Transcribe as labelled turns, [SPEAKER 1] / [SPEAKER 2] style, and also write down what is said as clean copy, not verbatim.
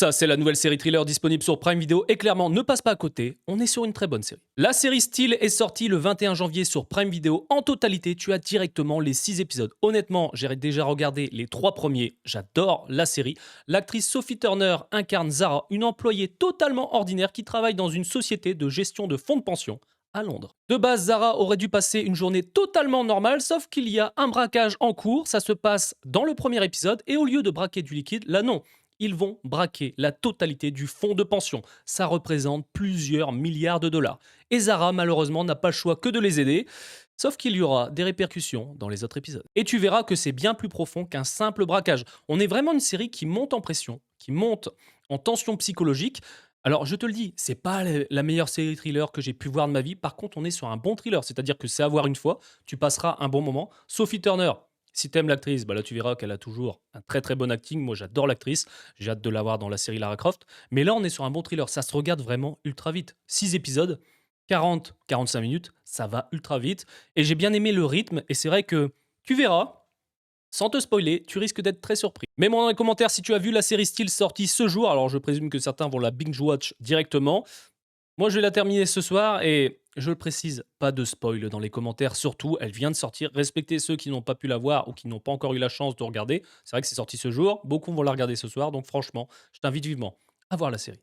[SPEAKER 1] Ça, c'est la nouvelle série thriller disponible sur Prime Video et clairement, ne passe pas à côté, on est sur une très bonne série. La série Steel est sortie le 21 janvier sur Prime Video. En totalité, tu as directement les 6 épisodes. Honnêtement, j'ai déjà regardé les 3 premiers, j'adore la série. L'actrice Sophie Turner incarne Zara, une employée totalement ordinaire qui travaille dans une société de gestion de fonds de pension à Londres. De base, Zara aurait dû passer une journée totalement normale, sauf qu'il y a un braquage en cours, ça se passe dans le premier épisode, et au lieu de braquer du liquide, là non, ils vont braquer la totalité du fonds de pension. Ça représente plusieurs milliards de dollars. Et Zara, malheureusement, n'a pas le choix que de les aider, sauf qu'il y aura des répercussions dans les autres épisodes. Et tu verras que c'est bien plus profond qu'un simple braquage. On est vraiment une série qui monte en pression, qui monte en tension psychologique. Alors, je te le dis, c'est pas la meilleure série thriller que j'ai pu voir de ma vie. Par contre, on est sur un bon thriller, c'est-à-dire que c'est à voir une fois, tu passeras un bon moment. Sophie Turner, si t'aimes l'actrice, bah là tu verras qu'elle a toujours un très très bon acting. Moi, j'adore l'actrice, j'ai hâte de la voir dans la série Lara Croft. Mais là, on est sur un bon thriller, ça se regarde vraiment ultra vite. 6 épisodes, 40-45 minutes, ça va ultra vite. Et j'ai bien aimé le rythme, et c'est vrai que tu verras. Sans te spoiler, tu risques d'être très surpris. Mets-moi dans les commentaires si tu as vu la série Steel sortie ce jour. Alors je présume que certains vont la binge-watch directement. Moi je vais la terminer ce soir et je le précise, pas de spoil dans les commentaires. Surtout, elle vient de sortir. Respectez ceux qui n'ont pas pu la voir ou qui n'ont pas encore eu la chance de regarder. C'est vrai que c'est sorti ce jour. Beaucoup vont la regarder ce soir. Donc franchement, je t'invite vivement à voir la série.